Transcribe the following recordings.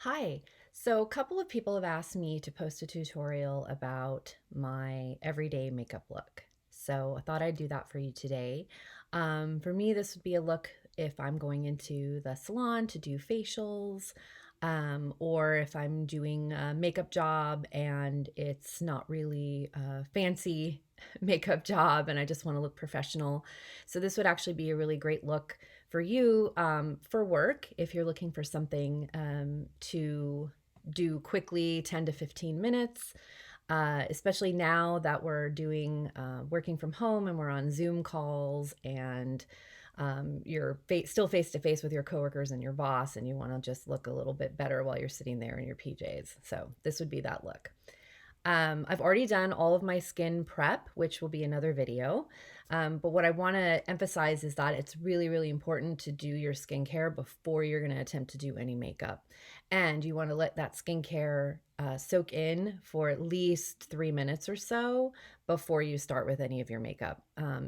Hi. So, a couple of people have asked me to post a tutorial about my everyday makeup look. So, I thought I'd do that for you today. For me, this would be a look if I'm going into the salon to do facials, or if I'm doing a makeup job and it's not really a fancy makeup job and I just want to look professional. So, this would actually be a really great look for you for work if you're looking for something to do quickly, 10 to 15 minutes, especially now that we're doing working from home and we're on Zoom calls and you're still face to face with your coworkers and your boss, and you want to just look a little bit better while you're sitting there in your PJs. So this would be that look. I've already done all of my skin prep, which will be another video. But what I want to emphasize is that it's really, really important to do your skincare before you're going to attempt to do any makeup. And you want to let that skincare soak in for at least 3 minutes or so before you start with any of your makeup.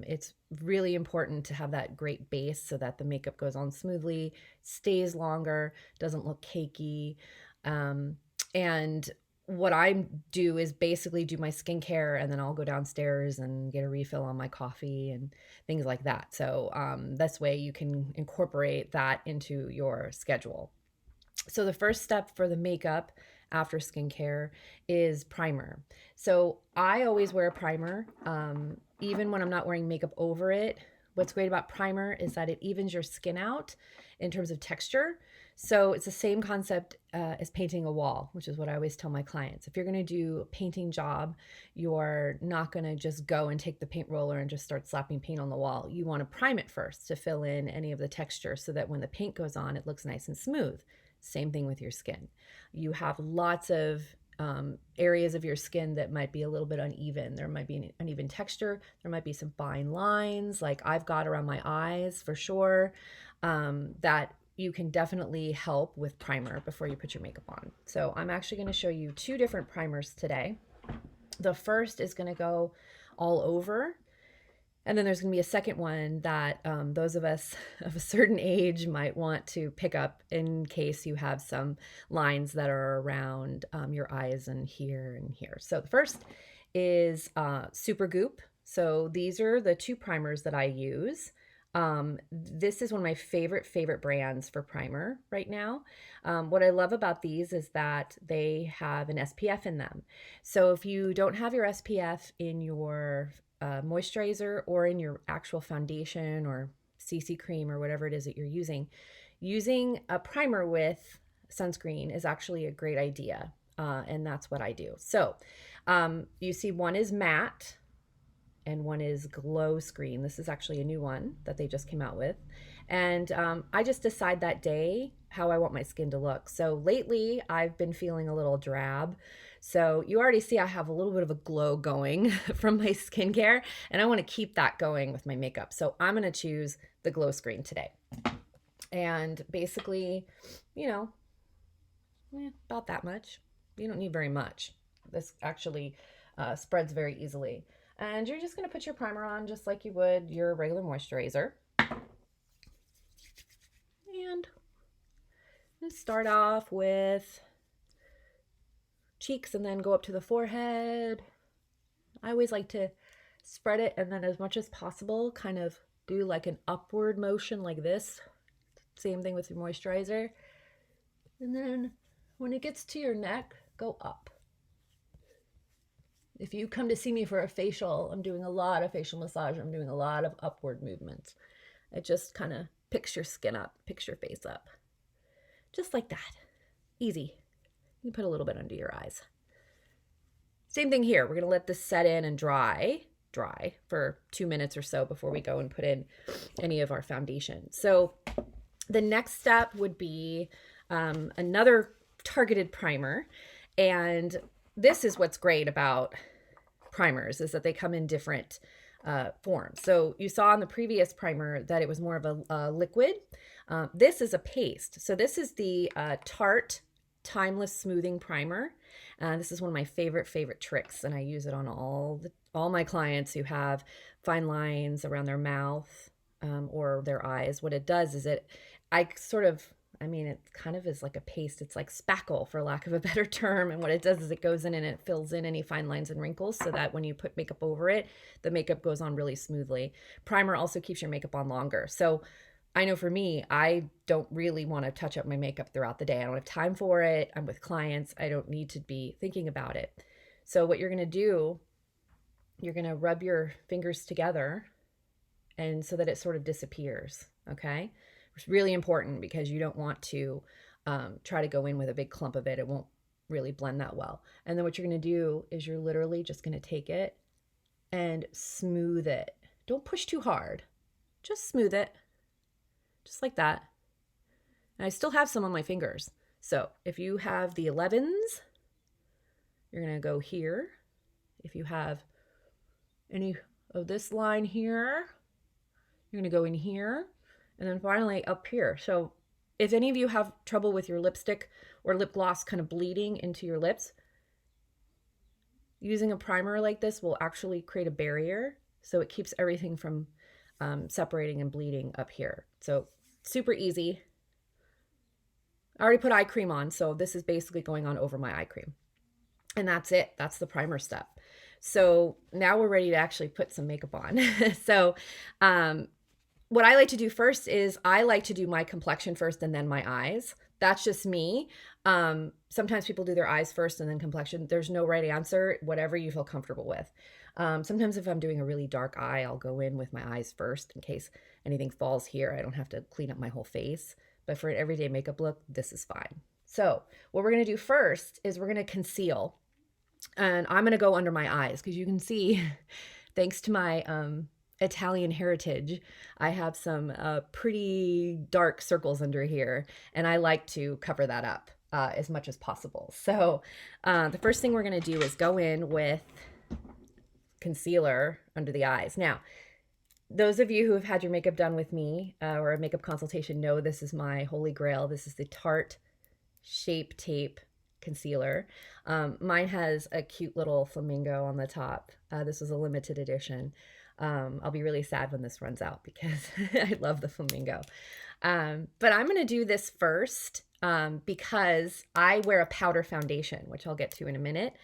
It's really important to have that great base so that the makeup goes on smoothly, stays longer, doesn't look cakey. And what I do is basically do my skincare and then I'll go downstairs and get a refill on my coffee and things like that. So this way you can incorporate that into your schedule. So the first step for the makeup after skincare is primer. So I always wear a primer, even when I'm not wearing makeup over it. What's great about primer is that it evens your skin out in terms of texture. So it's the same concept as painting a wall, which is what I always tell my clients. If you're going to do a painting job, you're not going to just go and take the paint roller and just start slapping paint on the wall. You want to prime it first to fill in any of the texture so that when the paint goes on, it looks nice and smooth. Same thing with your skin. You have lots of areas of your skin that might be a little bit uneven. There might be an uneven texture. There might be some fine lines, like I've got around my eyes for sure, that you can definitely help with primer before you put your makeup on. So I'm actually going to show you two different primers today. The first is going to go all over. And then there's going to be a second one that those of us of a certain age might want to pick up in case you have some lines that are around your eyes and here and here. So the first is Supergoop. So these are the two primers that I use. This is one of my favorite brands for primer right now. What I love about these is that they have an SPF in them. So if you don't have your SPF in your moisturizer or in your actual foundation or CC cream or whatever it is that you're using a primer with sunscreen is actually a great idea. And that's what I do. So you see one is matte and one is glow screen. This is actually a new one that they just came out with. And I just decide that day how I want my skin to look. So lately I've been feeling a little drab. So you already see I have a little bit of a glow going from my skincare, and I want to keep that going with my makeup. So I'm going to choose the glow screen today. And basically, you know, about that much. You don't need very much. This actually spreads very easily. And you're just going to put your primer on just like you would your regular moisturizer. And start off with cheeks and then go up to the forehead. I always like to spread it and then as much as possible kind of do like an upward motion like this. Same thing with your moisturizer. And then when it gets to your neck, go up. If you come to see me for a facial, I'm doing a lot of facial massage. I'm doing a lot of upward movements. It just kind of picks your skin up, picks your face up. Just like that. Easy. You can put a little bit under your eyes. Same thing here. We're going to let this set in and dry for 2 minutes or so before we go and put in any of our foundation. So the next step would be another targeted primer. And this is what's great about primers is that they come in different forms. So you saw in the previous primer that it was more of a liquid. This is a paste. So this is the Tarte Timeless Smoothing Primer. This is one of my favorite tricks, and I use it on all my clients who have fine lines around their mouth or their eyes. What it does is I I mean, it kind of is like a paste. It's like spackle, for lack of a better term. And what it does is it goes in and it fills in any fine lines and wrinkles so that when you put makeup over it, the makeup goes on really smoothly. Primer also keeps your makeup on longer. So I know for me, I don't really want to touch up my makeup throughout the day. I don't have time for it. I'm with clients. I don't need to be thinking about it. So what you're going to do, you're going to rub your fingers together and so that it sort of disappears, okay? It's really important because you don't want to try to go in with a big clump of it. It won't really blend that well. And then what you're going to do is you're literally just going to take it and smooth it. Don't push too hard. Just smooth it. Just like that. And I still have some on my fingers. So if you have the 11s, you're going to go here. If you have any of this line here, you're going to go in here. And then finally up here. So if any of you have trouble with your lipstick or lip gloss kind of bleeding into your lips, using a primer like this will actually create a barrier. So it keeps everything from separating and bleeding up here. So super easy. I already put eye cream on, so this is basically going on over my eye cream. And that's it. That's the primer step. So now we're ready to actually put some makeup on. So what I like to do first is I like to do my complexion first and then my eyes. That's just me. Sometimes people do their eyes first and then complexion. There's no right answer, whatever you feel comfortable with. Sometimes if I'm doing a really dark eye, I'll go in with my eyes first in case anything falls here. I don't have to clean up my whole face. But for an everyday makeup look, this is fine. So what we're going to do first is we're going to conceal. And I'm going to go under my eyes because you can see, thanks to my Italian heritage, I have some pretty dark circles under here, and I like to cover that up as much as possible. So the first thing we're going to do is go in with concealer under the eyes. Now, those of you who have had your makeup done with me or a makeup consultation know this is my holy grail. This is the Tarte Shape Tape concealer. Mine has a cute little flamingo on the top. This was a limited edition. I'll be really sad when this runs out because I love the flamingo. But I'm going to do this first because I wear a powder foundation, which I'll get to in a minute.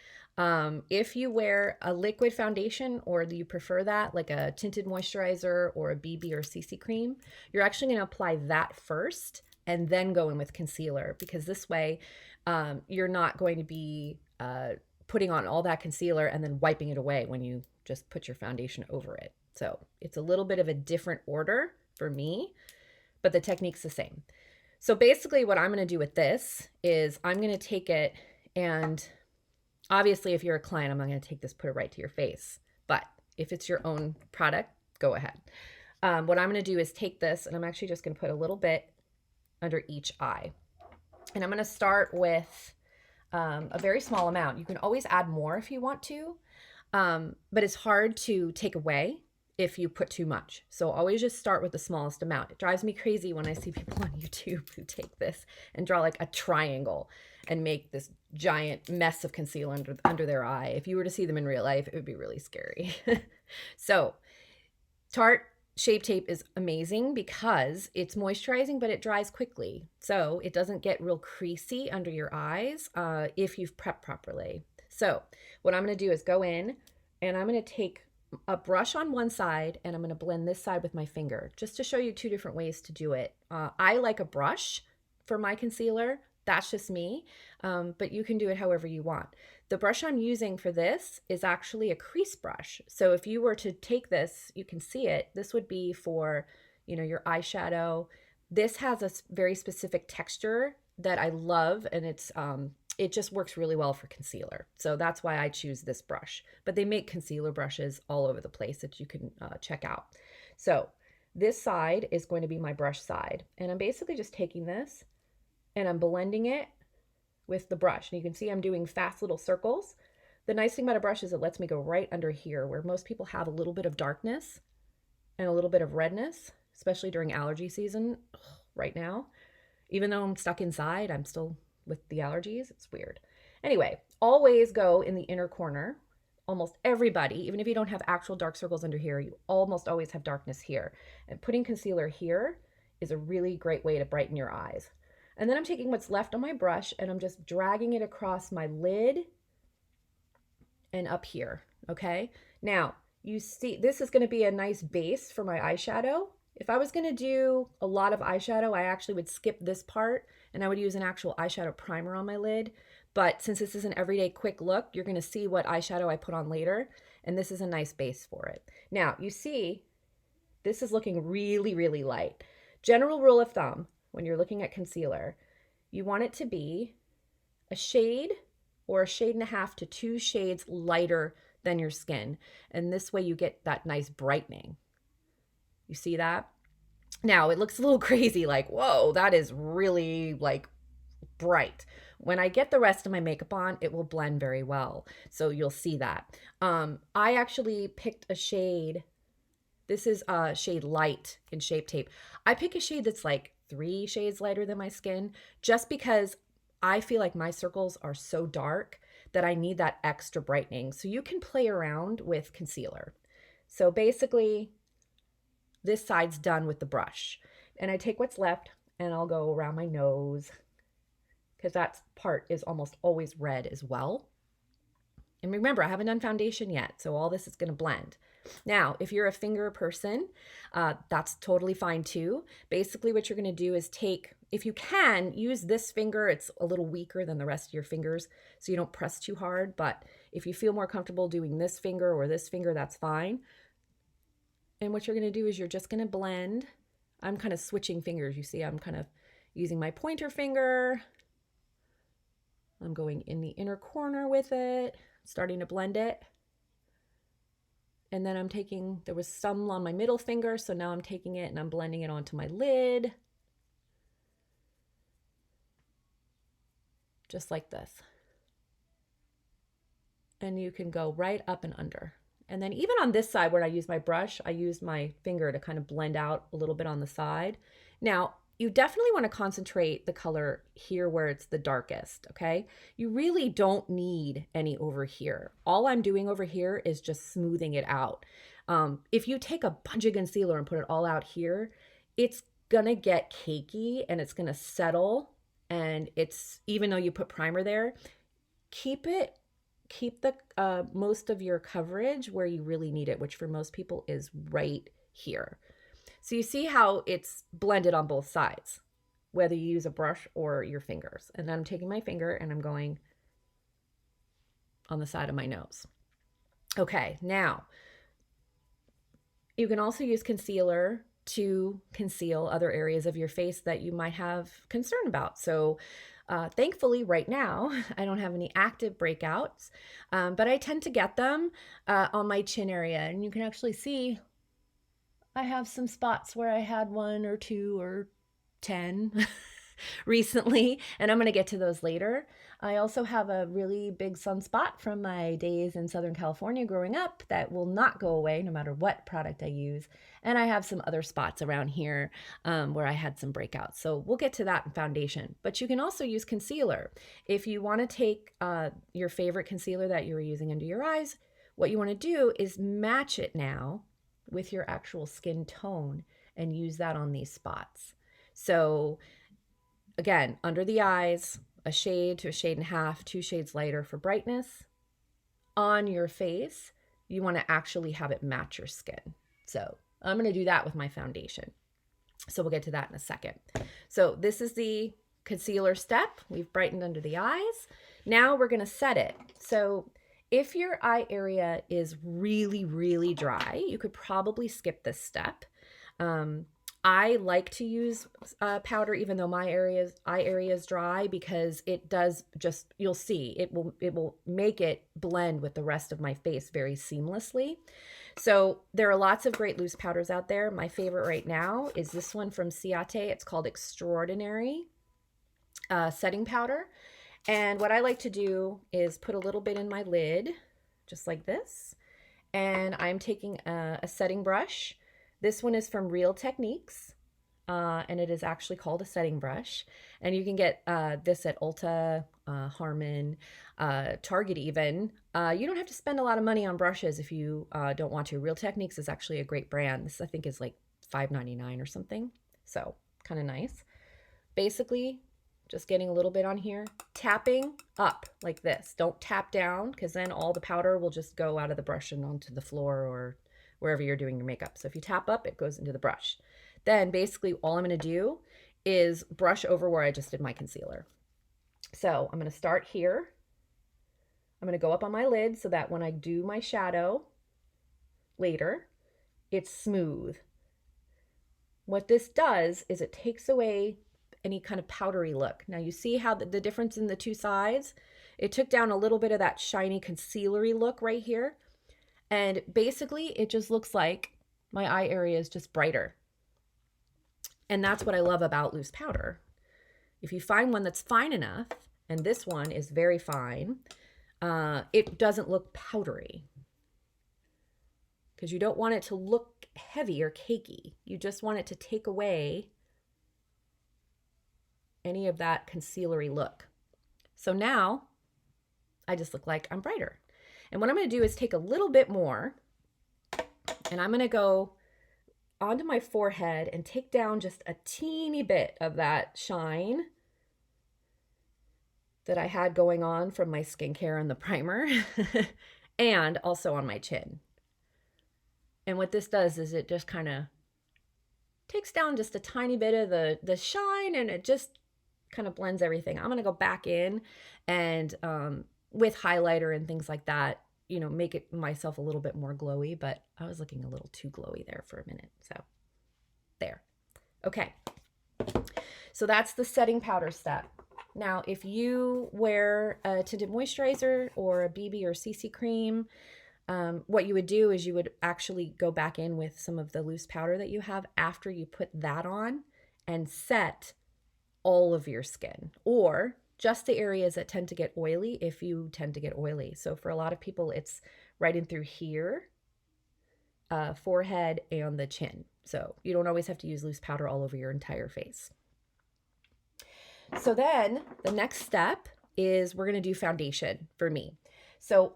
If you wear a liquid foundation or you prefer that, like a tinted moisturizer or a BB or CC cream, you're actually going to apply that first and then go in with concealer, because this way you're not going to be putting on all that concealer and then wiping it away when you just put your foundation over it. So it's a little bit of a different order for me, but the technique's the same. So basically what I'm going to do with this is I'm going to take it, and obviously if you're a client, I'm not going to take this, put it right to your face. But if it's your own product, go ahead. What I'm going to do is take this, and I'm actually just going to put a little bit under each eye. And I'm going to start with a very small amount. You can always add more if you want to, but it's hard to take away if you put too much. So always just start with the smallest amount. It drives me crazy when I see people on YouTube who take this and draw like a triangle and make this giant mess of concealer under their eye. If you were to see them in real life, it would be really scary. So Tarte Shape Tape is amazing because it's moisturizing, but it dries quickly. So it doesn't get real creasy under your eyes if you've prepped properly. So what I'm going to do is go in and I'm going to take a brush on one side and I'm going to blend this side with my finger just to show you two different ways to do it. I like a brush for my concealer. That's just me, but you can do it however you want. The brush I'm using for this is actually a crease brush. So if you were to take this, you can see it. This would be for, you know, your eyeshadow. This has a very specific texture that I love, and it just works really well for concealer. So that's why I choose this brush. But they make concealer brushes all over the place that you can check out. So this side is going to be my brush side, and I'm basically just taking this and I'm blending it with the brush. And you can see I'm doing fast little circles. The nice thing about a brush is it lets me go right under here where most people have a little bit of darkness and a little bit of redness, especially during allergy season right now. Even though I'm stuck inside, I'm still with the allergies. It's weird. Anyway, always go in the inner corner. Almost everybody, even if you don't have actual dark circles under here, you almost always have darkness here. And putting concealer here is a really great way to brighten your eyes. And then I'm taking what's left on my brush and I'm just dragging it across my lid and up here, okay? Now, you see, this is gonna be a nice base for my eyeshadow. If I was gonna do a lot of eyeshadow, I actually would skip this part and I would use an actual eyeshadow primer on my lid. But since this is an everyday quick look, you're gonna see what eyeshadow I put on later, and this is a nice base for it. Now, you see, this is looking really, really light. General rule of thumb, when you're looking at concealer, you want it to be a shade or a shade and a half to 2 shades lighter than your skin. And this way you get that nice brightening. You see that? Now it looks a little crazy, like, whoa, that is really like bright. When I get the rest of my makeup on, it will blend very well. So you'll see that. I actually picked a shade. This is a shade light in Shape Tape. I pick a shade that's like 3 shades lighter than my skin just because I feel like my circles are so dark that I need that extra brightening. So you can play around with concealer. So basically, this side's done with the brush. And I take what's left and I'll go around my nose because that part is almost always red as well. And remember, I haven't done foundation yet, so all this is going to blend. Now, if you're a finger person, that's totally fine too. Basically, what you're going to do is take, if you can, use this finger. It's a little weaker than the rest of your fingers, so you don't press too hard. But if you feel more comfortable doing this finger or this finger, that's fine. And what you're going to do is you're just going to blend. I'm kind of switching fingers. You see, I'm kind of using my pointer finger. I'm going in the inner corner with it, starting to blend it. And then I'm taking, there was some on my middle finger, so now I'm taking it and I'm blending it onto my lid. Just like this. And you can go right up and under. And then even on this side where I use my brush, I use my finger to kind of blend out a little bit on the side. Now, you definitely want to concentrate the color here where it's the darkest, okay? You really don't need any over here. All I'm doing over here is just smoothing it out. If you take a bunch of concealer and put it all out here, it's gonna get cakey and it's gonna settle. And it's, even though you put primer there, keep the most of your coverage where you really need it, which for most people is right here. So you see how it's blended on both sides, whether you use a brush or your fingers. And then I'm taking my finger and I'm going on the side of my nose. Okay, now you can also use concealer to conceal other areas of your face that you might have concern about. So thankfully right now, I don't have any active breakouts, but I tend to get them on my chin area. And you can actually see I have some spots where I had 1 or 2 or 10 recently, and I'm going to get to those later. I also have a really big sunspot from my days in Southern California growing up that will not go away no matter what product I use. And I have some other spots around here where I had some breakouts. So we'll get to that in foundation. But you can also use concealer. If you want to take your favorite concealer that you were using under your eyes, what you want to do is match it now with your actual skin tone and use that on these spots. So again, under the eyes, a shade to a shade and a half, 2 shades lighter for brightness. On your face, you want to actually have it match your skin. So I'm going to do that with my foundation. So we'll get to that in a second. So this is the concealer step. We've brightened under the eyes. Now we're going to set it. So if your eye area is really, really dry, you could probably skip this step. I like to use powder even though my eye area is dry because it does just, you'll see, it will make it blend with the rest of my face very seamlessly. So there are lots of great loose powders out there. My favorite right now is this one from Ciate. It's called Extraordinary Setting Powder. And what I like to do is put a little bit in my lid, just like this. And I'm taking a setting brush. This one is from Real Techniques, and it is actually called a setting brush. And you can get this at Ulta, Harmon, Target even. You don't have to spend a lot of money on brushes if you don't want to. Real Techniques is actually a great brand. This, I think, is like $5.99 or something. So kind of nice. Basically, just getting a little bit on here, tapping up like this. Don't tap down, because then all the powder will just go out of the brush and onto the floor or wherever you're doing your makeup. So if you tap up, it goes into the brush. Then basically all I'm going to do is brush over where I just did my concealer. So I'm going to start here. I'm going to go up on my lid so that when I do my shadow later, it's smooth. What this does is it takes away any kind of powdery look. Now you see how the difference in the two sides? It took down a little bit of that shiny concealery look right here. And basically it just looks like my eye area is just brighter. And that's what I love about loose powder. If you find one that's fine enough, and this one is very fine, it doesn't look powdery, because you don't want it to look heavy or cakey. You just want it to take away any of that concealery look. So now I just look like I'm brighter. And what I'm going to do is take a little bit more, and I'm going to go onto my forehead and take down just a teeny bit of that shine that I had going on from my skincare and the primer, and also on my chin. And what this does is it just kind of takes down just a tiny bit of the shine, and it just kind of blends everything. I'm going to go back in and with highlighter and things like that, you know, make it myself a little bit more glowy, but I was looking a little too glowy there for a minute. So there. Okay. So that's the setting powder step. Now, if you wear a tinted moisturizer or a BB or CC cream, what you would do is you would actually go back in with some of the loose powder that you have after you put that on and set all of your skin, or just the areas that tend to get oily if you tend to get oily. So for a lot of people, it's right in through here, forehead, and the chin. So you don't always have to use loose powder all over your entire face. So then the next step is we're going to do foundation for me. So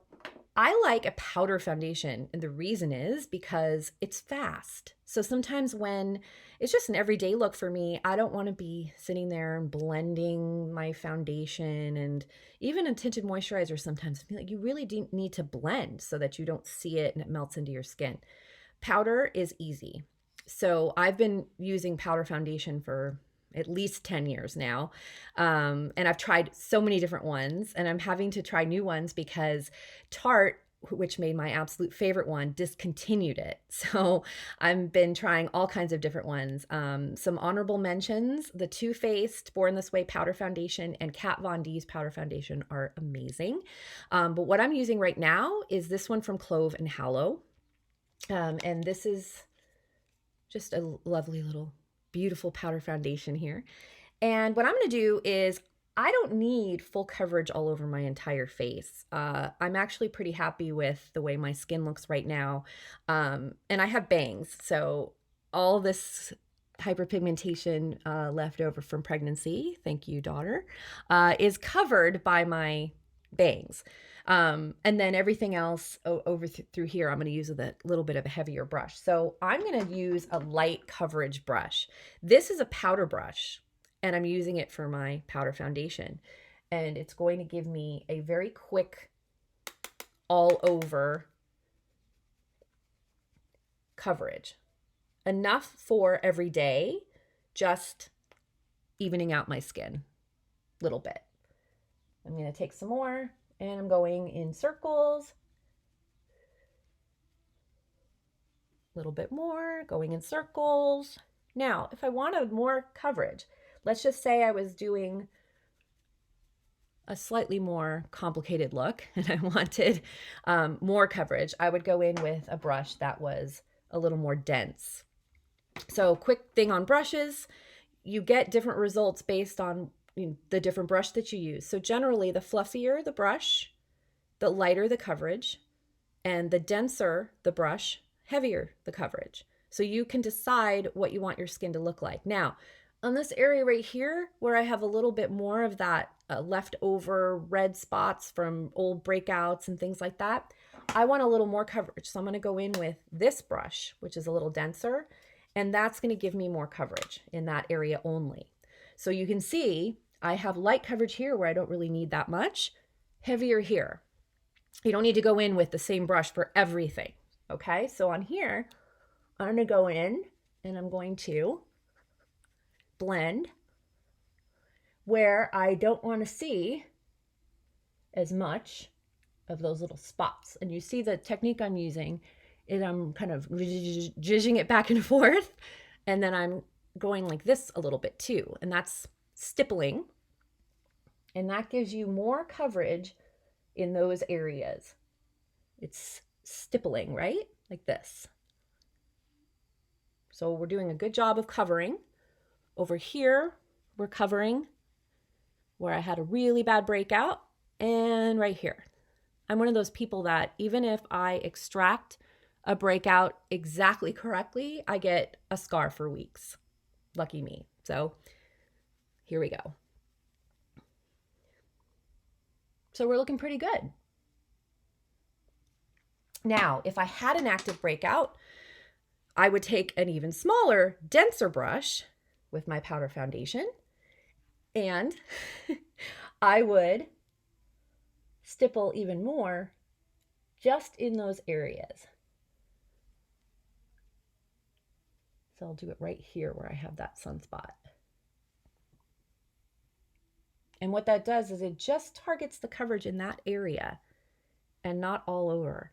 I like a powder foundation, and the reason is because it's fast. So sometimes when it's just an everyday look for me, I don't want to be sitting there and blending my foundation, and even a tinted moisturizer sometimes I feel like you really do need to blend so that you don't see it and it melts into your skin. Powder is easy. So I've been using powder foundation for at least 10 years now. And I've tried so many different ones, and I'm having to try new ones because Tarte, which made my absolute favorite one, discontinued it. So I've been trying all kinds of different ones. Some honorable mentions: the Too Faced Born This Way powder foundation and Kat Von D's powder foundation are amazing. But what I'm using right now is this one from Clove and Hallow. And this is just a lovely little beautiful powder foundation here. And what I'm going to do is, I don't need full coverage all over my entire face. I'm actually pretty happy with the way my skin looks right now. And I have bangs. So all this hyperpigmentation left over from pregnancy, thank you, daughter, is covered by my bangs. And then everything else over through here, I'm going to use with a little bit of a heavier brush. So I'm going to use a light coverage brush. This is a powder brush, and I'm using it for my powder foundation. And it's going to give me a very quick all over coverage. Enough for every day, just evening out my skin a little bit. I'm going to take some more, and I'm going in circles. A little bit more, going in circles. Now, if I wanted more coverage, let's just say I was doing a slightly more complicated look and I wanted more coverage, I would go in with a brush that was a little more dense. So quick thing on brushes, you get different results based on the different brush that you use. So generally, the fluffier the brush, the lighter the coverage, and the denser the brush, heavier the coverage. So you can decide what you want your skin to look like. Now, on this area right here, where I have a little bit more of that leftover red spots from old breakouts and things like that, I want a little more coverage. So I'm going to go in with this brush, which is a little denser, and that's going to give me more coverage in that area only. So you can see I have light coverage here where I don't really need that much, heavier here. You don't need to go in with the same brush for everything, okay? So on here, I'm going to go in and I'm going to blend where I don't want to see as much of those little spots. And you see the technique I'm using is I'm kind of zhuzhing it back and forth, and then I'm going like this a little bit too, and that's stippling, and that gives you more coverage in those areas. It's stippling, right? Like this. So we're doing a good job of covering. Over here, we're covering where I had a really bad breakout, and right here. I'm one of those people that even if I extract a breakout exactly correctly, I get a scar for weeks. Lucky me. So here we go. So we're looking pretty good. Now, if I had an active breakout, I would take an even smaller, denser brush with my powder foundation, and I would stipple even more just in those areas. So I'll do it right here where I have that sunspot. And what that does is it just targets the coverage in that area and not all over.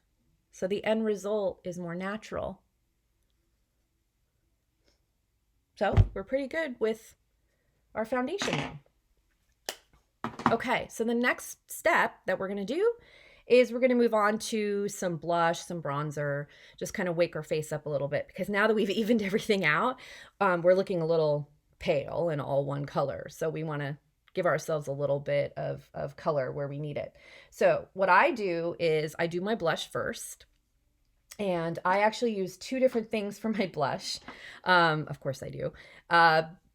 So the end result is more natural. So we're pretty good with our foundation now. Okay, so the next step that we're going to do is we're going to move on to some blush, some bronzer, just kind of wake our face up a little bit, because now that we've evened everything out, we're looking a little pale and all one color. So we want to give ourselves a little bit of color where we need it. So what I do is I do my blush first. And I actually use two different things for my blush. Of course I do.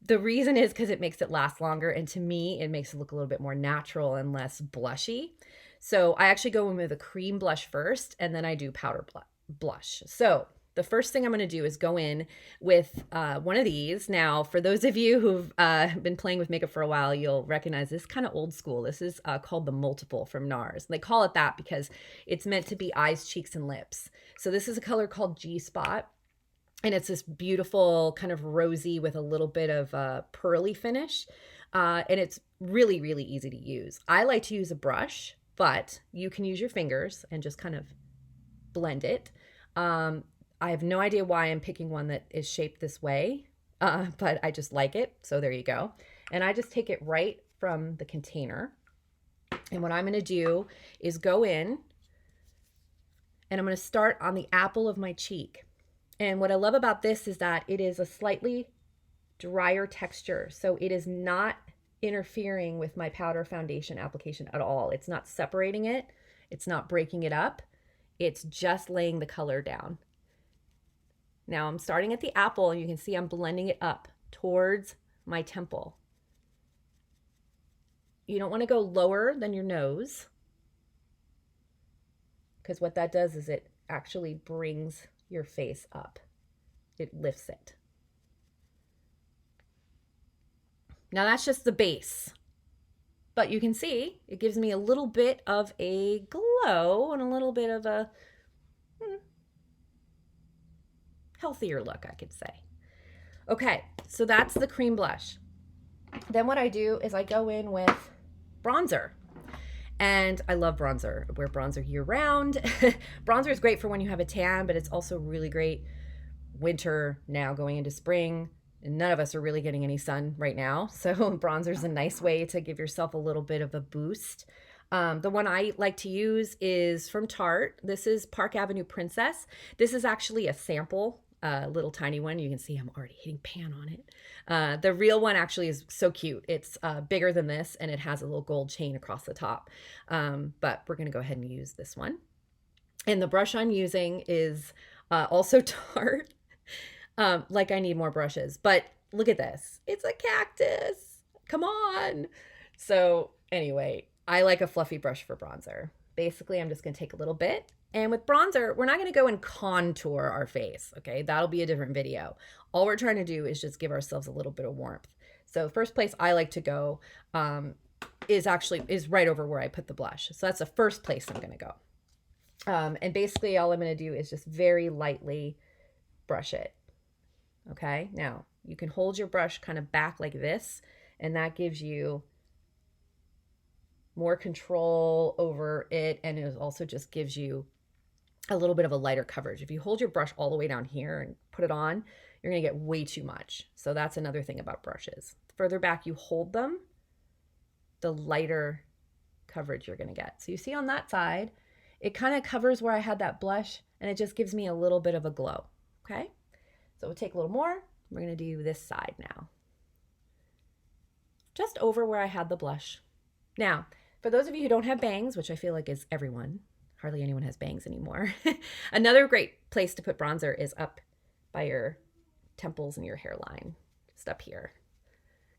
The reason is because it makes it last longer. And to me, it makes it look a little bit more natural and less blushy. So I actually go in with a cream blush first, and then I do powder blush. So the first thing I'm going to do is go in with one of these. Now, for those of you who've been playing with makeup for a while, you'll recognize this kind of old school. This is called the Multiple from Nars. And they call it that because it's meant to be eyes, cheeks, and lips. So this is a color called G-Spot. And it's this beautiful kind of rosy with a little bit of a pearly finish. And it's really, really easy to use. I like to use a brush, but you can use your fingers and just kind of blend it. I have no idea why I'm picking one that is shaped this way, but I just like it. So there you go. And I just take it right from the container. And what I'm going to do is go in and I'm going to start on the apple of my cheek. And what I love about this is that it is a slightly drier texture. So it is not interfering with my powder foundation application at all. It's not separating it. It's not breaking it up. It's just laying the color down. Now I'm starting at the apple, and you can see I'm blending it up towards my temple. You don't want to go lower than your nose, because what that does is it actually brings your face up. It lifts it. Now that's just the base, but you can see it gives me a little bit of a glow and a little bit of a healthier look, I could say. Okay, so that's the cream blush. Then what I do is I go in with bronzer. And I love bronzer. I wear bronzer year round. Bronzer is great for when you have a tan, but it's also really great winter, now going into spring. And none of us are really getting any sun right now. So bronzer is a nice way to give yourself a little bit of a boost. The one I like to use is from Tarte. This is Park Avenue Princess. This is actually a sample, little tiny one. You can see I'm already hitting pan on it. The real one actually is so cute. It's bigger than this, and it has a little gold chain across the top. But we're going to go ahead and use this one. And the brush I'm using is also Tarte. Like I need more brushes, but look at this. It's a cactus. Come on. So anyway, I like a fluffy brush for bronzer. Basically, I'm just going to take a little bit. And with bronzer, we're not going to go and contour our face, okay? That'll be a different video. All we're trying to do is just give ourselves a little bit of warmth. So first place I like to go is right over where I put the blush. So that's the first place I'm going to go. And basically all I'm going to do is just very lightly brush it. Okay. Now you can hold your brush kind of back like this, and that gives you more control over it. And it also just gives you a little bit of a lighter coverage. If you hold your brush all the way down here and put it on, you're going to get way too much. So that's another thing about brushes. The further back you hold them, the lighter coverage you're going to get. So you see on that side, it kind of covers where I had that blush, and it just gives me a little bit of a glow. Okay. So we'll take a little more. We're going to do this side now. Just over where I had the blush. Now, for those of you who don't have bangs, which I feel like is everyone, hardly anyone has bangs anymore. Another great place to put bronzer is up by your temples and your hairline, just up here.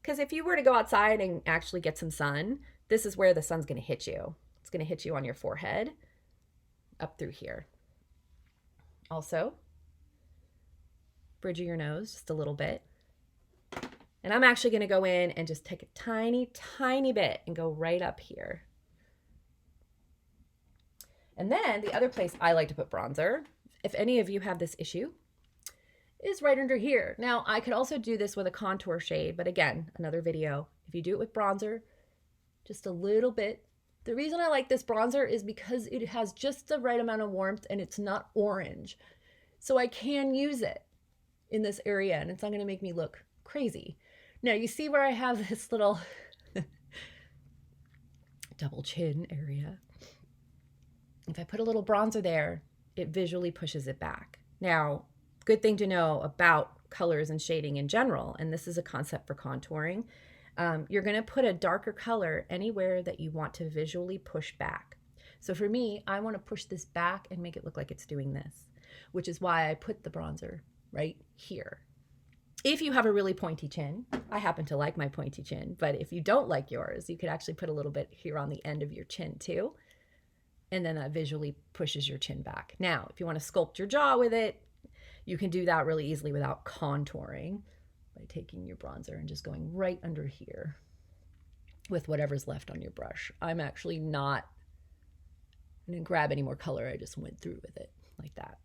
Because if you were to go outside and actually get some sun, this is where the sun's going to hit you. It's going to hit you on your forehead, up through here. Also, bridge of your nose just a little bit. And I'm actually going to go in and just take a tiny, tiny bit and go right up here. And then the other place I like to put bronzer, if any of you have this issue, is right under here. Now, I could also do this with a contour shade, but again, another video. If you do it with bronzer, just a little bit. The reason I like this bronzer is because it has just the right amount of warmth and it's not orange. So I can use it in this area and it's not going to make me look crazy. Now, you see where I have this little double chin area? If I put a little bronzer there, it visually pushes it back. Now, good thing to know about colors and shading in general, and this is a concept for contouring, you're going to put a darker color anywhere that you want to visually push back. So for me, I want to push this back and make it look like it's doing this, which is why I put the bronzer right here. If you have a really pointy chin, I happen to like my pointy chin, but if you don't like yours, you could actually put a little bit here on the end of your chin too. And then that visually pushes your chin back. Now, if you want to sculpt your jaw with it, you can do that really easily without contouring by taking your bronzer and just going right under here with whatever's left on your brush. I'm actually not going to grab any more color. I just went through with it like that.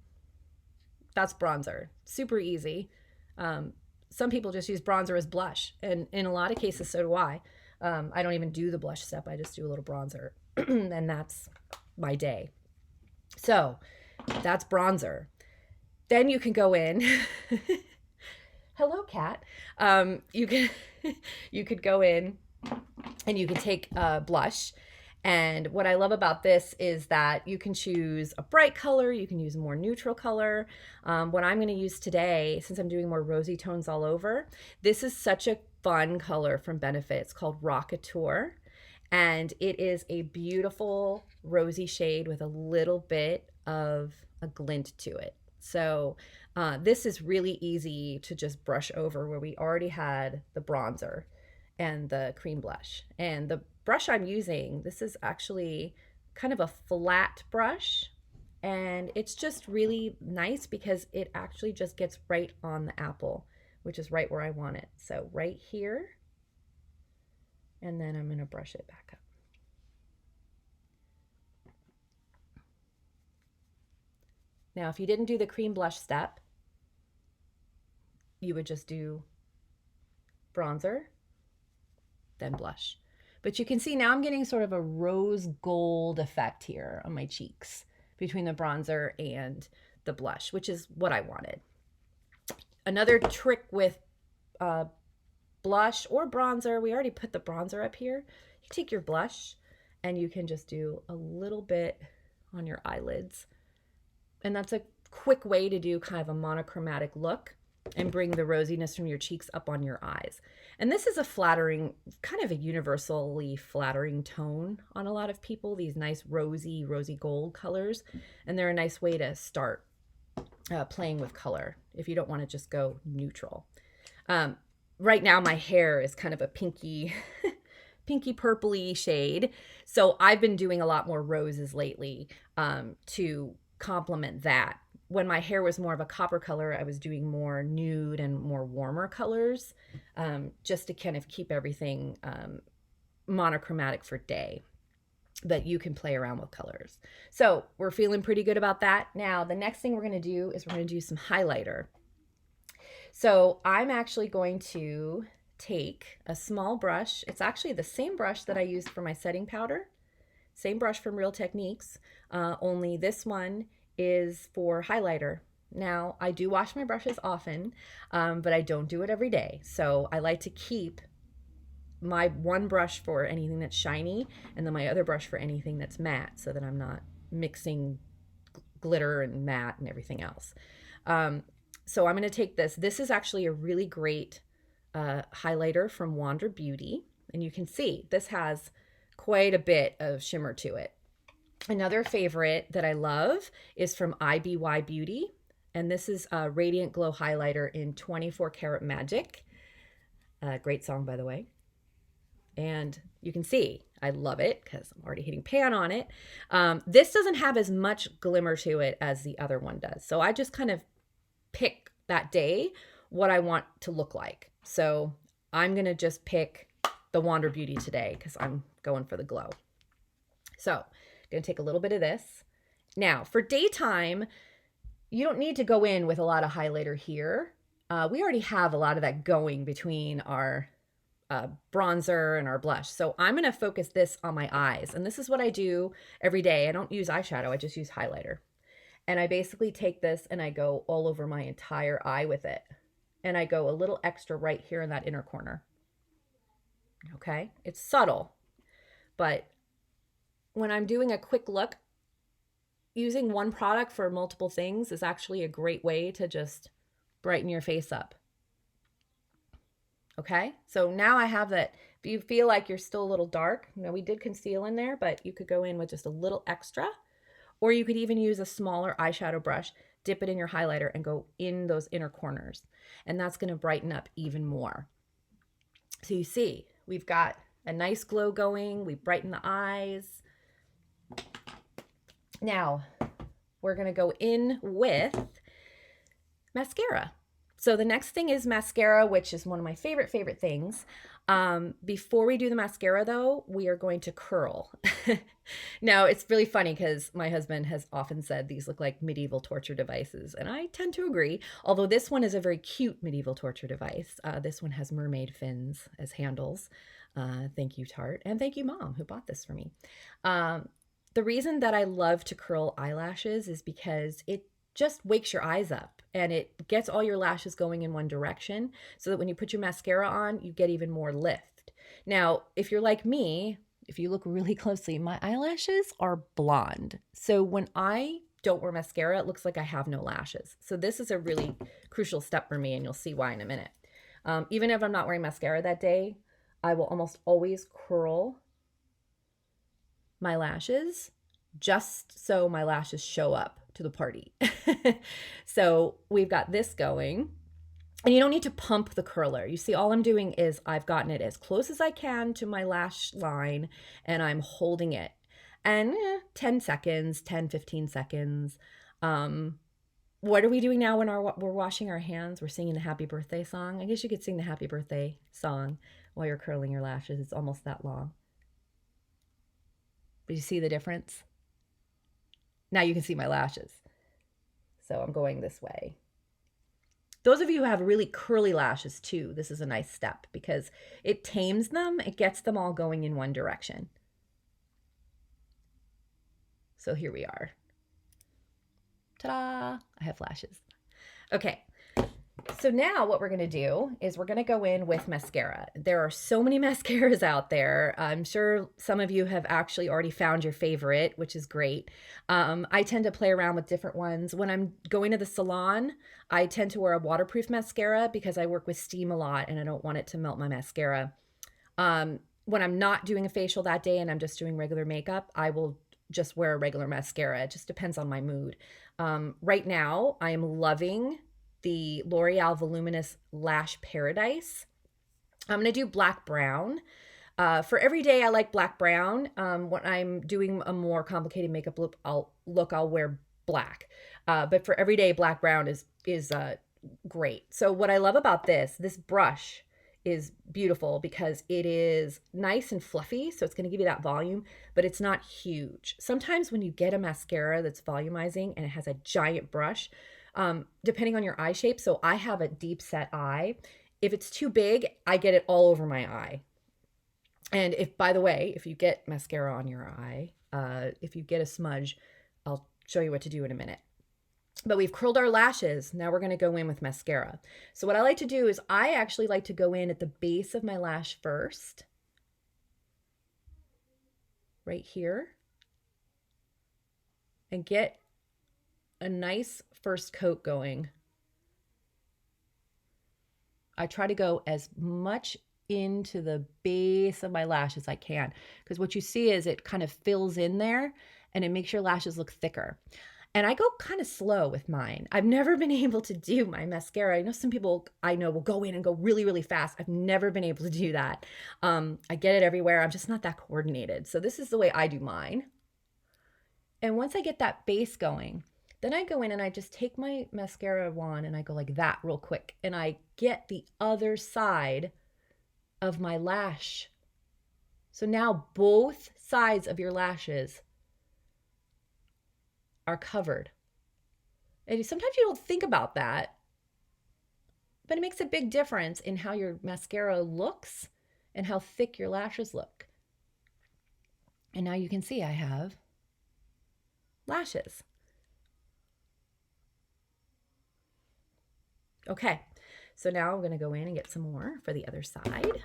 That's bronzer. Super easy. Some people just use bronzer as blush, and in a lot of cases, so do I. I don't even do the blush step. I just do a little bronzer, and that's my day. So that's bronzer. Then you can go in. Hello, cat. You could go in and you can take a blush. And what I love about this is that you can choose a bright color, you can use a more neutral color. What I'm going to use today, since I'm doing more rosy tones all over, this is such a fun color from Benefit. It's called Rockateur, and it is a beautiful rosy shade with a little bit of a glint to it. So this is really easy to just brush over where we already had the bronzer and the cream blush. And the brush I'm using, this is actually kind of a flat brush, and it's just really nice because it actually just gets right on the apple, which is right where I want it. So right here, and then I'm going to brush it back up. Now, if you didn't do the cream blush step, you would just do bronzer, then blush. But you can see now I'm getting sort of a rose gold effect here on my cheeks between the bronzer and the blush, which is what I wanted. Another trick with blush or bronzer, we already put the bronzer up here. You take your blush and you can just do a little bit on your eyelids. And that's a quick way to do kind of a monochromatic look and bring the rosiness from your cheeks up on your eyes. And this is a flattering, kind of a universally flattering tone on a lot of people, these nice rosy gold colors. And they're a nice way to start playing with color if you don't want to just go neutral. Right now my hair is kind of a pinky purpley shade. So I've been doing a lot more roses lately to complement that. when my hair was more of a copper color, I was doing more nude and more warmer colors, just to kind of keep everything monochromatic for day. But you can play around with colors. So we're feeling pretty good about that. Now, the next thing we're going to do is we're going to do some highlighter. So I'm actually going to take a small brush. It's actually the same brush that I used for my setting powder. Same brush from Real Techniques, only this one is for highlighter. Now, I do wash my brushes often, but I don't do it every day. So I like to keep my one brush for anything that's shiny and then my other brush for anything that's matte, so that I'm not mixing glitter and matte and everything else. So I'm going to take this. This is actually a really great highlighter from Wander Beauty. And you can see this has quite a bit of shimmer to it. Another favorite that I love is from IBY Beauty. And this is a Radiant Glow Highlighter in 24 Karat Magic. Great song, by the way. And you can see I love it because I'm already hitting pan on it. This doesn't have as much glimmer to it as the other one does. So I just kind of pick that day what I want to look like. So I'm going to just pick the Wander Beauty today because I'm going for the glow. So I'm going to take a little bit of this. Now for daytime, you don't need to go in with a lot of highlighter here. We already have a lot of that going between our bronzer and our blush. So I'm going to focus this on my eyes. And this is what I do every day. I don't use eyeshadow. I just use highlighter. And I basically take this and I go all over my entire eye with it. And I go a little extra right here in that inner corner. Okay, it's subtle, but when I'm doing a quick look, using one product for multiple things is actually a great way to just brighten your face up. Okay, so now I have that. If you feel like you're still a little dark, we did conceal in there, but you could go in with just a little extra, or you could even use a smaller eyeshadow brush, dip it in your highlighter and go in those inner corners. And that's going to brighten up even more. So you see, we've got a nice glow going. We brighten the eyes. Now we're going to go in with mascara. So the next thing is mascara, which is one of my favorite things. Before we do the mascara though, we are going to curl. Now it's really funny because my husband has often said these look like medieval torture devices, and I tend to agree, although this one is a very cute medieval torture device. This one has mermaid fins as handles. Thank you, Tarte, and thank you, Mom, who bought this for me. The reason that I love to curl eyelashes is because it just wakes your eyes up and it gets all your lashes going in one direction, so that when you put your mascara on, you get even more lift. Now, if you're like me, if you look really closely, my eyelashes are blonde. So when I don't wear mascara, it looks like I have no lashes. So this is a really crucial step for me, and you'll see why in a minute. Even if I'm not wearing mascara that day, I will almost always curl my lashes just so my lashes show up to the party. So we've got this going, and you don't need to pump the curler. You see, all I'm doing is I've gotten it as close as I can to my lash line, and I'm holding it. And 10 seconds, 10, 15 seconds. What are we doing now when we're washing our hands? We're singing the happy birthday song. I guess you could sing the happy birthday song while you're curling your lashes. It's almost that long. But you see the difference? Now you can see my lashes. So I'm going this way. Those of you who have really curly lashes too, this is a nice step because it tames them. It gets them all going in one direction. So here we are. Ta-da! I have lashes. Okay. So now what we're going to do is we're going to go in with mascara. There are so many mascaras out there. I'm sure some of you have actually already found your favorite, which is great. I tend to play around with different ones. When I'm going to the salon, I tend to wear a waterproof mascara because I work with steam a lot and I don't want it to melt my mascara. When I'm not doing a facial that day and I'm just doing regular makeup, I will just wear a regular mascara. It just depends on my mood. Right now, I am loving the L'Oreal Voluminous Lash Paradise. I'm going to do black brown. For every day, I like black brown. When I'm doing a more complicated makeup look, I'll wear black. But for everyday, black brown is great. So what I love about this brush is beautiful because it is nice and fluffy. So it's going to give you that volume, but it's not huge. Sometimes when you get a mascara that's volumizing and it has a giant brush, depending on your eye shape. So I have a deep set eye. If it's too big, I get it all over my eye. And if, by the way, if you get mascara on your eye, if you get a smudge, I'll show you what to do in a minute. But we've curled our lashes. Now we're going to go in with mascara. So what I like to do is I actually like to go in at the base of my lash first. Right here. And get a nice first coat going. I try to go as much into the base of my lash as I can, because what you see is it kind of fills in there and it makes your lashes look thicker. And I go kind of slow with mine. I've never been able to do my mascara. I know some people I know will go in and go really, really fast. I've never been able to do that. I get it everywhere. I'm just not that coordinated. So this is the way I do mine. And once I get that base going, then I go in and I just take my mascara wand and I go like that real quick. And I get the other side of my lash. So now both sides of your lashes are covered. And sometimes you don't think about that, but it makes a big difference in how your mascara looks and how thick your lashes look. And now you can see I have lashes. Okay, so now I'm going to go in and get some more for the other side.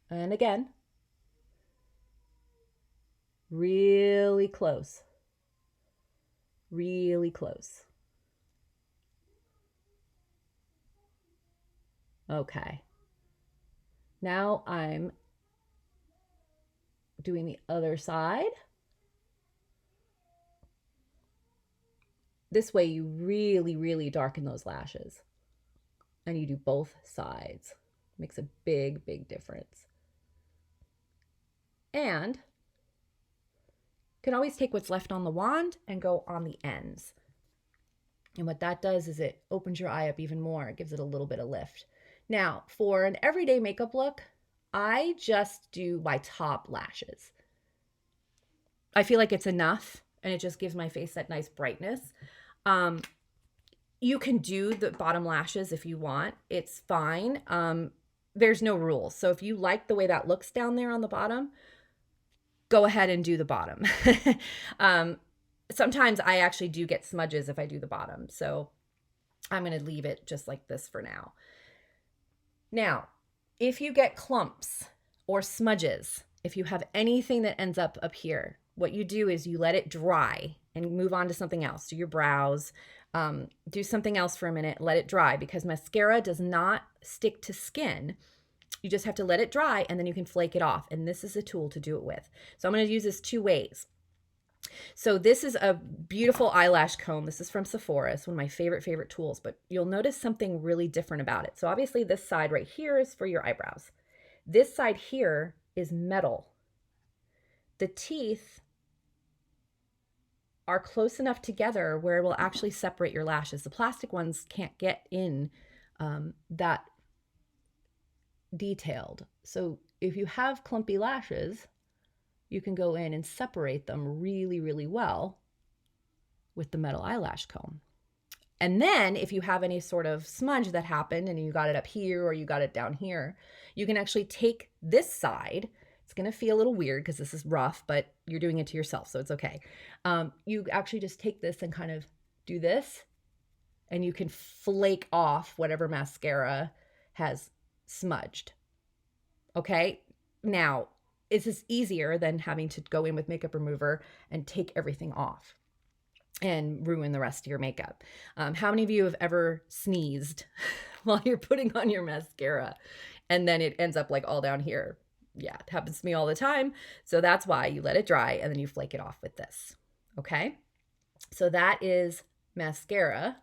And again, really close. Really close. Okay. Now I'm doing the other side. This way you really, really darken those lashes. And you do both sides. Makes a big, big difference. And you can always take what's left on the wand and go on the ends. And what that does is it opens your eye up even more. It gives it a little bit of lift. Now, for an everyday makeup look, I just do my top lashes. I feel like it's enough, and it just gives my face that nice brightness. You can do the bottom lashes if you want. It's fine. There's no rules. So if you like the way that looks down there on the bottom, go ahead and do the bottom. Sometimes I actually do get smudges if I do the bottom. So I'm going to leave it just like this for now. Now, if you get clumps or smudges, if you have anything that ends up here, what you do is you let it dry and move on to something else. Do your brows, do something else for a minute, let it dry, because mascara does not stick to skin. You just have to let it dry and then you can flake it off. And this is a tool to do it with. So I'm going to use this two ways. So this is a beautiful eyelash comb. This is from Sephora. It's one of my favorite tools, but you'll notice something really different about it. So obviously this side right here is for your eyebrows. This side here is metal. The teeth are close enough together where it will actually separate your lashes. The plastic ones can't get in that detailed. So if you have clumpy lashes, you can go in and separate them really, really well with the metal eyelash comb. And then if you have any sort of smudge that happened and you got it up here or you got it down here, you can actually take this side. It's going to feel a little weird because this is rough, but you're doing it to yourself, so it's okay. You actually just take this and kind of do this, and you can flake off whatever mascara has smudged. Okay? Now, this is easier than having to go in with makeup remover and take everything off and ruin the rest of your makeup. How many of you have ever sneezed while you're putting on your mascara and then it ends up like all down here? Yeah, it happens to me all the time. So that's why you let it dry and then you flake it off with this. Okay? So that is mascara.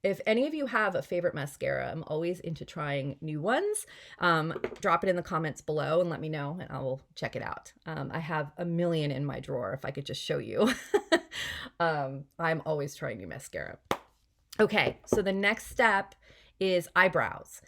If any of you have a favorite mascara, I'm always into trying new ones. Drop it in the comments below and let me know, and I will check it out. I have a million in my drawer if I could just show you. I'm always trying new mascara. Okay, so the next step is eyebrows.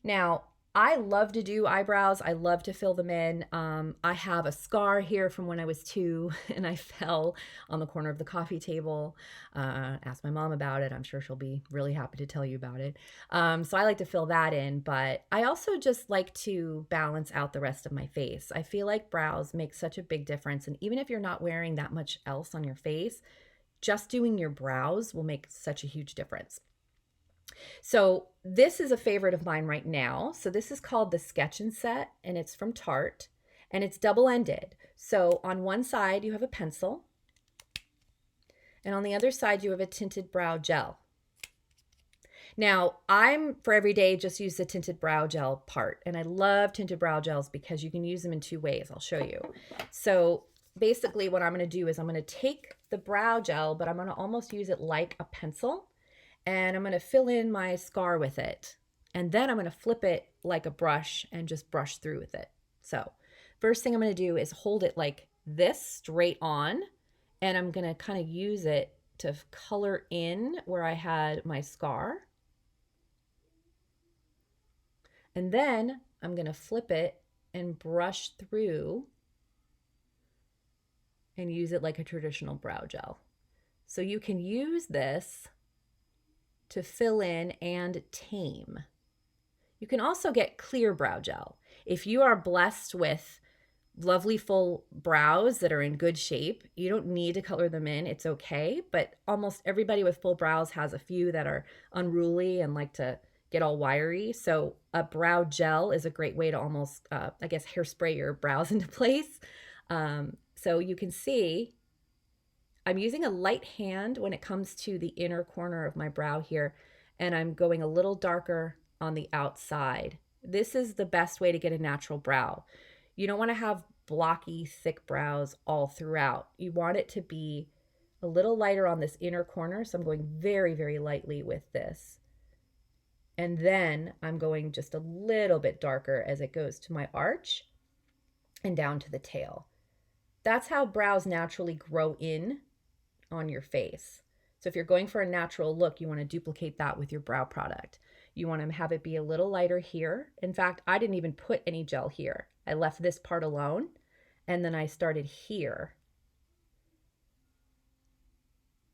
Now, I love to do eyebrows. I love to fill them in. I have a scar here from when I was 2 and I fell on the corner of the coffee table. Ask my mom about it. I'm sure she'll be really happy to tell you about it. So I like to fill that in, but I also just like to balance out the rest of my face. I feel like brows make such a big difference. And even if you're not wearing that much else on your face, just doing your brows will make such a huge difference. So this is a favorite of mine right now. So this is called the Sketch Set, and it's from Tarte, and it's double-ended. So on one side you have a pencil, and on the other side you have a tinted brow gel. Now, I'm, for every day, just use the tinted brow gel part, and I love tinted brow gels because you can use them in 2 ways. I'll show you. So basically what I'm going to do is I'm going to take the brow gel, but I'm going to almost use it like a pencil, and I'm going to fill in my scar with it. And then I'm going to flip it like a brush and just brush through with it. So first thing I'm going to do is hold it like this straight on, and I'm going to kind of use it to color in where I had my scar. And then I'm going to flip it and brush through and use it like a traditional brow gel. So you can use this to fill in and tame. You can also get clear brow gel. If you are blessed with lovely full brows that are in good shape, you don't need to color them in, it's okay. But almost everybody with full brows has a few that are unruly and like to get all wiry. So a brow gel is a great way to almost, I guess, hairspray your brows into place. So you can see I'm using a light hand when it comes to the inner corner of my brow here, and I'm going a little darker on the outside. This is the best way to get a natural brow. You don't want to have blocky, thick brows all throughout. You want it to be a little lighter on this inner corner, so I'm going very, very lightly with this. And then I'm going just a little bit darker as it goes to my arch and down to the tail. That's how brows naturally grow in on your face. So if you're going for a natural look, you want to duplicate that with your brow product. You want to have it be a little lighter here. In fact, I didn't even put any gel here. I left this part alone, and then I started here.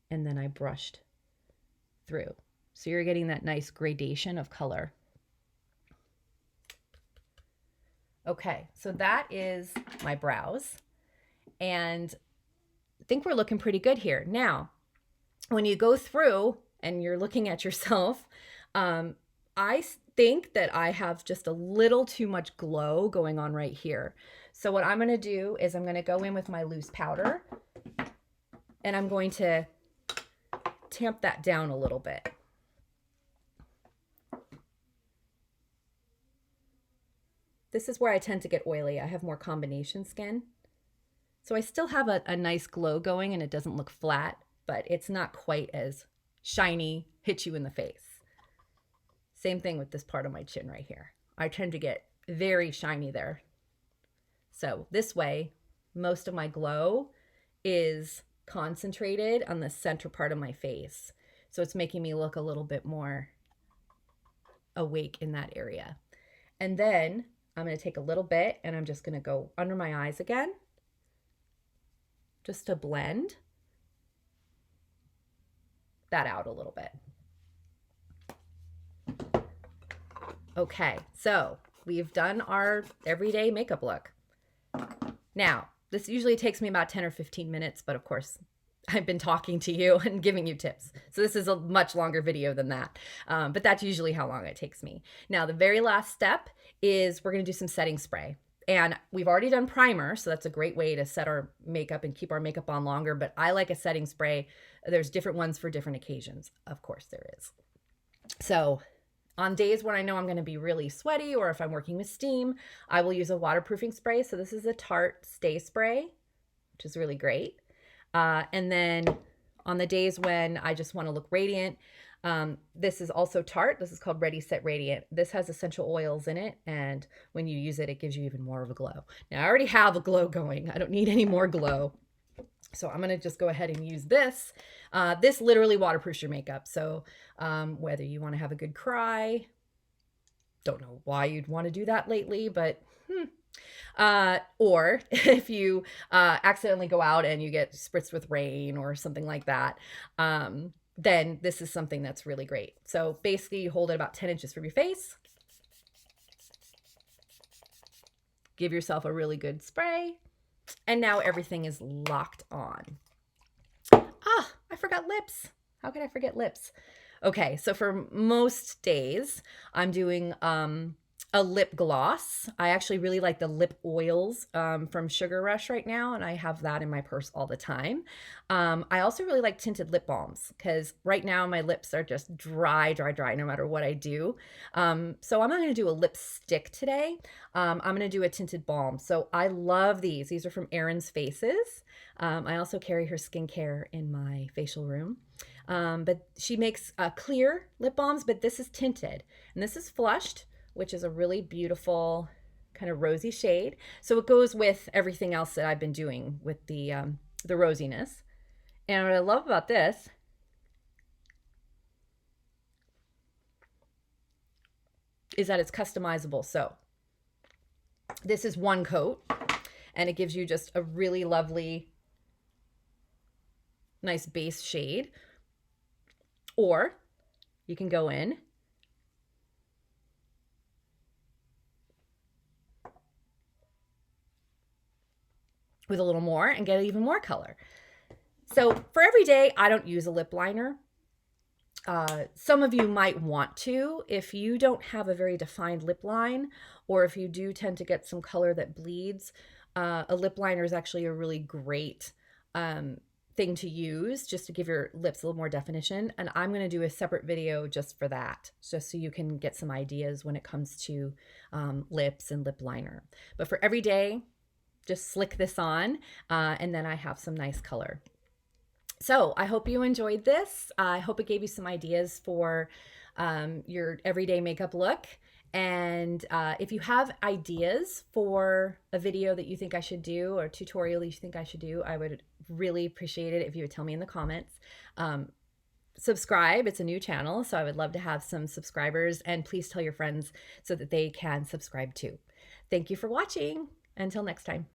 And then I brushed through. So you're getting that nice gradation of color. Okay, so that is my brows. And I think we're looking pretty good here. Now, when you go through and you're looking at yourself, I think that I have just a little too much glow going on right here. So what I'm going to do is I'm going to go in with my loose powder, and I'm going to tamp that down a little bit. This is where I tend to get oily. I have more combination skin. So I still have a nice glow going, and it doesn't look flat, but it's not quite as shiny, hit you in the face. Same thing with this part of my chin right here. I tend to get very shiny there. So this way, most of my glow is concentrated on the center part of my face. So it's making me look a little bit more awake in that area. And then I'm going to take a little bit, and I'm just going to go under my eyes again, just to blend that out a little bit. Okay, so we've done our everyday makeup look. Now, this usually takes me about 10 or 15 minutes, but of course, I've been talking to you and giving you tips. So this is a much longer video than that, but that's usually how long it takes me. Now, the very last step is we're gonna do some setting spray. And we've already done primer, so that's a great way to set our makeup and keep our makeup on longer, but I like a setting spray. There's different ones for different occasions. Of course there is. So on days when I know I'm going to be really sweaty, or if I'm working with steam, I will use a waterproofing spray. So this is a Tarte Stay Spray, which is really great. And then on the days when I just want to look radiant, This is also Tarte. This is called Ready Set Radiant. This has essential oils in it, and when you use it, it gives you even more of a glow. Now, I already have a glow going. I don't need any more glow. So I'm going to just go ahead and use this. This literally waterproofs your makeup. So whether you want to have a good cry, don't know why you'd want to do that lately, but or if you accidentally go out and you get spritzed with rain or something like that, then this is something that's really great. So basically you hold it about 10 inches from your face. Give yourself a really good spray. And now everything is locked on. Ah, I forgot lips. How could I forget lips? Okay, so for most days, I'm doing a lip gloss. I actually really like the lip oils from Sugar Rush right now, and I have that in my purse all the time. I also really like tinted lip balms because right now my lips are just dry no matter what I do. So I'm not going to do a lipstick today. I'm going to do a tinted balm. So I love these. These are from Erin's Faces. I also carry her skincare in my facial room. But she makes clear lip balms, but this is tinted and this is flushed, which is a really beautiful kind of rosy shade. So it goes with everything else that I've been doing with the rosiness. And what I love about this is that it's customizable. So this is one coat and it gives you just a really lovely, nice base shade. Or you can go in with a little more and get even more color. So for every day, I don't use a lip liner. Some of you might want to. If you don't have a very defined lip line, or if you do tend to get some color that bleeds, a lip liner is actually a really great thing to use just to give your lips a little more definition. And I'm going to do a separate video just for that, just so you can get some ideas when it comes to lips and lip liner. But for every day, just slick this on, and then I have some nice color. So I hope you enjoyed this. I hope it gave you some ideas for your everyday makeup look. And if you have ideas for a video that you think I should do or a tutorial that you think I should do, I would really appreciate it if you would tell me in the comments. Subscribe. It's a new channel, so I would love to have some subscribers. And please tell your friends so that they can subscribe too. Thank you for watching. Until next time.